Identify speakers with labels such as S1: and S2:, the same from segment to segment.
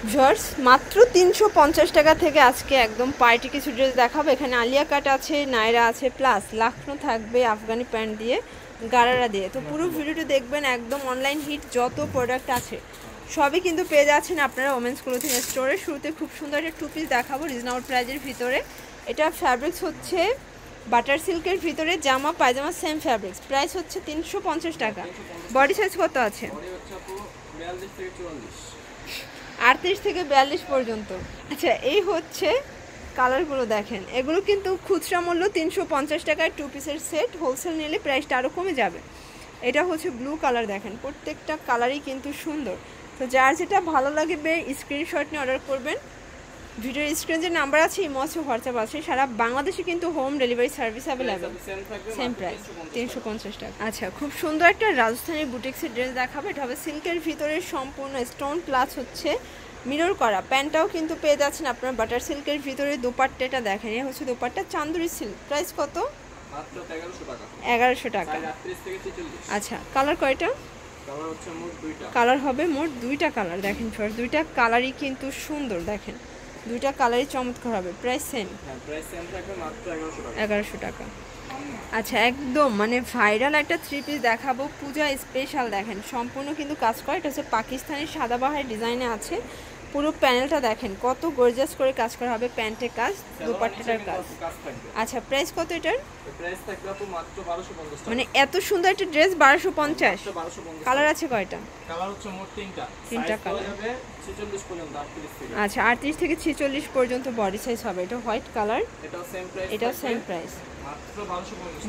S1: Viewers মাত্র 350 টাকা থেকে আজকে একদম পার্টি কিছু ড্রেস দেখাবো। এখানে আলিয়া কাট আছে, নায়রা আছে, প্লাস লাখনো থাকবে আফগানি প্যান্ট দিয়ে, গারারা দিয়ে। তো পুরো ভিডিওটি দেখবেন। একদম অনলাইন হিট যত প্রোডাক্ট আছে সবই কিন্তু পেয়ে যাচ্ছেন আপনারা ওমেন্স ক্লোথিং স্টোরে। শুরুতে খুব সুন্দর একটা টু পিস দেখাবো রিজনেবল প্রাইজের ভিতরে। এটা ফ্যাব্রিক্স হচ্ছে বাটার সিল্কের ভিতরে, জামা পায়জামা সেম ফ্যাব্রিক্স। প্রাইস হচ্ছে 350 টাকা। বডি সাইজ কত আছে? 38 থেকে 42 পর্যন্ত। আচ্ছা, এই হচ্ছে কালারগুলো দেখেন। এগুলো কিন্তু খুচরা মূল্য 350 টাকায় টু পিসের সেট। হোলসেল নিলে প্রাইসটা আরও কমে যাবে। এটা হচ্ছে ব্লু কালার দেখেন, প্রত্যেকটা কালারই কিন্তু সুন্দর। তো যার যেটা ভালো লাগবে স্ক্রিনশট নিয়ে অর্ডার করবেন। ভিডিওর স্ক্রিনে যে নাম্বার আছে ইমো আছে, হোয়াটসঅ্যাপ আছে। সারা বাংলাদেশে কিন্তু home delivery service available. Same price 350 টাকা। আচ্ছা, খুব সুন্দর একটা রাজস্থানী বুটিক্সের ড্রেস দেখাবো। এটা হবে সিল্কের ভিতরে, সম্পূর্ণ স্টোন প্লাস হচ্ছে মিরর করা। প্যান্টটাও কিন্তু পেয়ে যাচ্ছেন আপনার বাটার সিল্কের ভিতরে। দোপাট্টাটা দেখেন, এ হচ্ছে দোপাট্টা চান্দুরি সিল্ক। প্রাইস কত? মাত্র 1100 টাকা। আচ্ছা, কালার কয়টা? কালার হবে মোট দুইটা কালার। দেখেন ফার্স্ট দুইটা কালারই কিন্তু সুন্দর, দেখেন দুইটা কালারই চমৎকার হবে। প্রাইস সেম, 1100 টাকা। আচ্ছা, একদম মানে ভাইরাল একটা থ্রি পিস দেখাবো, পূজা স্পেশাল। দেখেন সম্পূর্ণ কিন্তু কাজ করা। এটা হচ্ছে পাকিস্তানি সাদাবাহার ডিজাইনে আছে। পুরো প্যানেলটা দেখেন কত গর্জিয়াস করে কাজ করা হবে। প্যান্টের কাজ, দুপাট্টাটার কাজ। আচ্ছা, প্রাইস কত এটার?
S2: প্রাইস থাকবে আপু মাত্র 1250 টাকা।
S1: মানে এত সুন্দর একটা ড্রেস 1250। কালার আছে কয়টা?
S2: কালার হচ্ছে মোট তিনটা কালার হবে 46 পর্যন্ত, 38 থেকে।
S1: আচ্ছা, 38 থেকে 46 পর্যন্ত বডি সাইজ হবে। এটা হোয়াইট কালার,
S2: এটাও সেম প্রাইস।
S1: এটাও সেম প্রাইস,
S2: মাত্র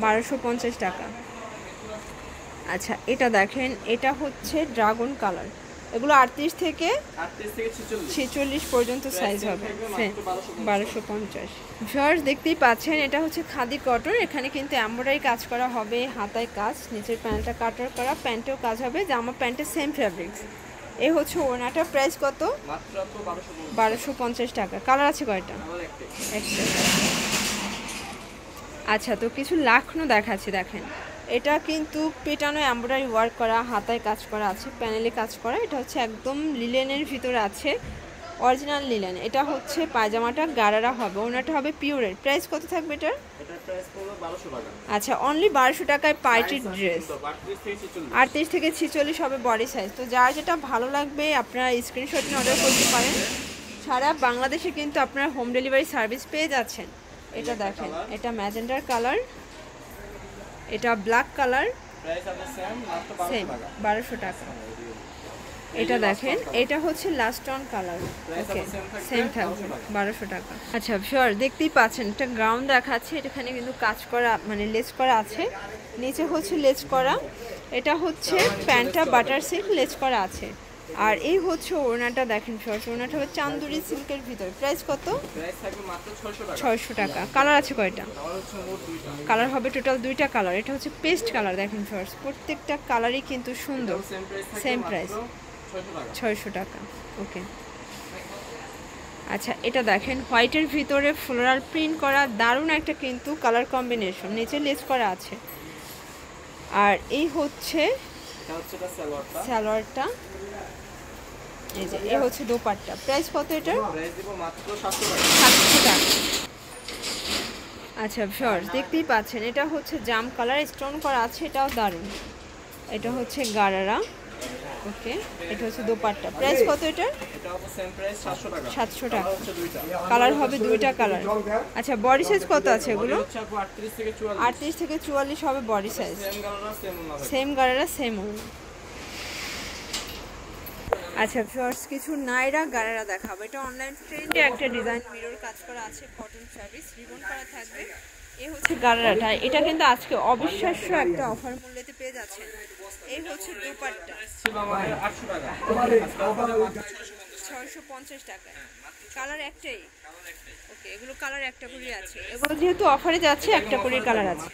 S1: 1250 টাকা। আচ্ছা, এটা দেখেন, এটা হচ্ছে ড্রাগন কালার। এগুলো 38 থেকে 46 পর্যন্ত সাইজ হবে। 1250। ভিউয়ার্স দেখতেই পাচ্ছেন, এটা হচ্ছে খাদি কটন। এখানে কিন্তু এমব্রয়ডারি কাজ করা হবে, হাতায় কাজ, নিচের প্যান্টটা কাটার করা, প্যান্টেও কাজ হবে, জামা প্যান্টের সেম ফ্যাব্রিক্স। এই হচ্ছে ওড়নাটা। প্রাইস কত?
S2: মাত্র
S1: 1250 টাকা। কালার আছে কয়টা? একটা। আচ্ছা, তো কিছু লাখনো দেখাচ্ছি দেখেন। এটা কিন্তু পেটানো এমব্রয়ডারি ওয়ার্ক করা, হাতায় কাজ করা আছে, প্যানেলে কাজ করা। এটা হচ্ছে একদম লিলেনের ভিতরে আছে, অরিজিনাল লিলেন। এটা হচ্ছে পায়জামাটা গারারা হবে, ওনাটা হবে পিওরের। প্রাইস কত থাকবে এটার?
S2: এটার প্রাইস পড়বে 1200 টাকা।
S1: আচ্ছা, অনলি 1200 টাকায় পার্টির ড্রেস। 38 থেকে 46 হবে বডি সাইজ। তো যার যেটা ভালো লাগবে আপনারা স্ক্রিনশট নিয়ে অর্ডার করতে পারেন। সারা বাংলাদেশে কিন্তু আপনারা হোম ডেলিভারি সার্ভিস পেয়ে যাচ্ছেন। এটা দেখেন, এটা ম্যাজেন্ডার কালার, এটা ব্ল্যাক কালার,
S2: প্রাইস হবে
S1: সেম 1200 টাকা। এটা দেখেন, এটা হচ্ছে last on colour. Okay, same থাকবে 1200 টাকা। আচ্ছা ভিউয়ার দেখতেই পাচ্ছেন, এটা গ্রাউন্ড দেখাচ্ছে। এখানে কিন্তু কাজ করা মানে লেস করা আছে, নিচে হচ্ছে লেস করা। এটা হচ্ছে প্যান্টটা বাটার সিল্ক লেস করা আছে। আর এই হচ্ছে ওড়নাটা দেখেন ভিউয়ার, ওড়নাটা হবে চান্দুরি সিল্কের ভিতরে। প্রাইস কত?
S2: প্রাইস থাকবে মাত্র
S1: 600 টাকা। কালার আছে কয়টা? কালার হবে টোটাল দুইটা কালার। এটা হচ্ছে পেস্ট কালার দেখেন ভিউয়ার্স, প্রত্যেকটা কালারই কিন্তু সুন্দর। সেম প্রাইস 600 টাকা। ওকে। আচ্ছা, এটা দেখেন হোয়াইটের ভিতরে ফ্লোরাল প্রিন্ট করা, দারুণ একটা কিন্তু কালার কম্বিনেশন। নিচে লেস করা আছে। আর এই হচ্ছে সালোয়ারটা, এই যে এই হচ্ছে দোপাট্টা। প্রাইস কত এটার?
S2: প্রাইস দিব মাত্র 700
S1: টাকা। আচ্ছা ভিউয়ার্স দেখতেই পাচ্ছেন, এটা হচ্ছে জাম কালার, স্টোন করা আছে, এটাও দারুণ। এটা হচ্ছে গারারা। ওকে, এটা হচ্ছে দোপাট্টা। প্রাইস কত এটা?
S2: এটা হবে সেম প্রাইস 700 টাকা।
S1: 700 টাকা। কালার হবে দুইটা কালার। আচ্ছা, বডি সাইজ কত আছে এগুলো? 38 থেকে 44 হবে body size. Same gharara same ওড়না। আচ্ছা ভিউয়ার্স, কিছু নায়রা গারারা দেখাবো। এটা অনলাইন ট্রেন্ডে একটা ডিজাইন, মিরর কাজ করা আছে, কটন ফ্যাব্রিক্স, রিবন করা থাকবে। এই হচ্ছে গারারাটা। এটা কিন্তু আজকে অবিশ্বাস্য একটা অফার মূল্যতে পেয়ে যাচ্ছেন। এই হচ্ছে দোপাট্টা,
S2: ছিল আমাদের 800 টাকা।
S1: 650 টাকা। কালার একটাই? ওকে, এগুলো কালার একটা করে আছে। এগুলো যেহেতু অফারে যাচ্ছে একটা করে কালার আছে।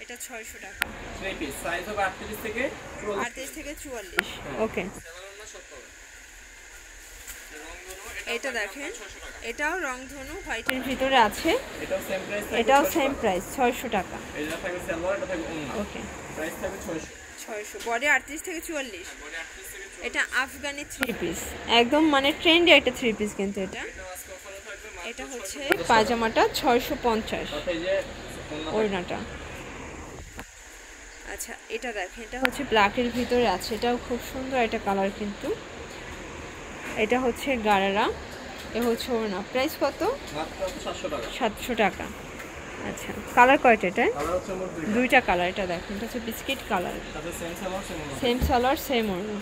S1: এটা 600 টাকা।
S2: থ্রি পিস সাইজ হবে 38 থেকে
S1: 44। ওকে। এটা দেখেন, এটাও রংধনু হোয়াইটের ভিতরে আছে। এটাও সেম প্রাইস 600 টাকা।
S2: এটা থাকবে সালোয়ার, এটা থাকবে ওড়না।
S1: ওকে,
S2: প্রাইস থাকবে 600।
S1: 600। বডি 38 থেকে 44।
S2: বডি 38 থেকে
S1: এটা আফগানি 3 পিস, একদম মানে ট্রেন্ডি একটা 3 পিস কিন্তু এটা। এটা হচ্ছে পায়জামাটা 650, ওড়নাটা। আচ্ছা এটা দেখেন, এটা হচ্ছে ব্ল্যাকের ভিতরে আছে, এটাও খুব সুন্দর একটা কালার কিন্তু। এটা হচ্ছে গারারা, এ হচ্ছে ওড়না। প্রাইস কত?
S2: মাত্র 700 টাকা।
S1: 700 টাকা। আচ্ছা কালার কয়টা এটা?
S2: কালার হচ্ছে মোট
S1: দুইটা কালার। এটা দেখেন, এটা হচ্ছে বিস্কিট কালার,
S2: সাথে সেম সালোয়ার সেম ওড়না।
S1: সেম সালোয়ার সেম ওড়না।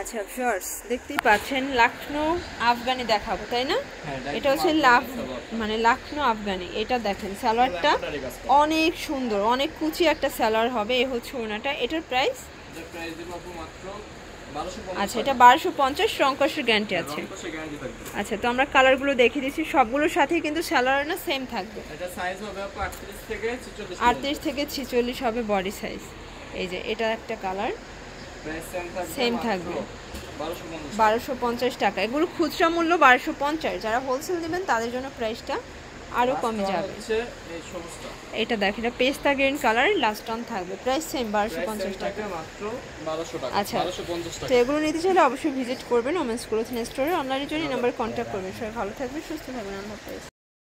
S1: আচ্ছা ভিউয়ার্স দেখতেই পাচ্ছেন, লখনৌ আফগানি দেখাবো তাই না? এটা হচ্ছে মানে লখনৌ আফগানি। এটা দেখেন সালোয়ারটা অনেক সুন্দর, অনেক কুচি একটা সালোয়ার হবে। এ হচ্ছে ওড়নাটা। এটার প্রাইস?
S2: এটার প্রাইস দেব আপু মাত্র 1250।
S1: আচ্ছা এটা 1250, রংকশের গ্যারান্টি আছে।
S2: রংকশের গ্যারান্টি থাকবে।
S1: আচ্ছা তো আমরা কালারগুলো দেখিয়ে দিচ্ছি, সবগুলোর সাথেই কিন্তু সালোয়ার না সেম থাকবে।
S2: এটা সাইজ হবে আপু 38 থেকে 46।
S1: 38 থেকে 46 হবে বডি সাইজ। এই যে এটা একটা কালার,
S2: প্রাইস
S1: সেম থাকবে
S2: 1250।
S1: 1250 টাকা। এগুলো খুচরা মূল্য 1250, যারা হোলসেল নেবেন তাদের জন্য প্রাইসটা আরও কমে যাবে।
S2: এই সবুজটা,
S1: এটা দেখেন, এটা পেস্তা গ্রিন কালার, লাস্ট অন থাকবে। প্রাইস সেম 1250 টাকা।
S2: মাত্র 1200 টাকা।
S1: আচ্ছা
S2: 1250 টাকা।
S1: তো এগুলো নিতে চাইলে অবশ্যই ভিজিট করবেন ওমেন্স ক্লোথিং স্টোরে। অনলাইনের জন্য নাম্বার কন্ট্যাক্ট করবেন। সবাই ভালো থাকবেন, সুস্থ থাকবেন। আল্লাহ হাফেজ।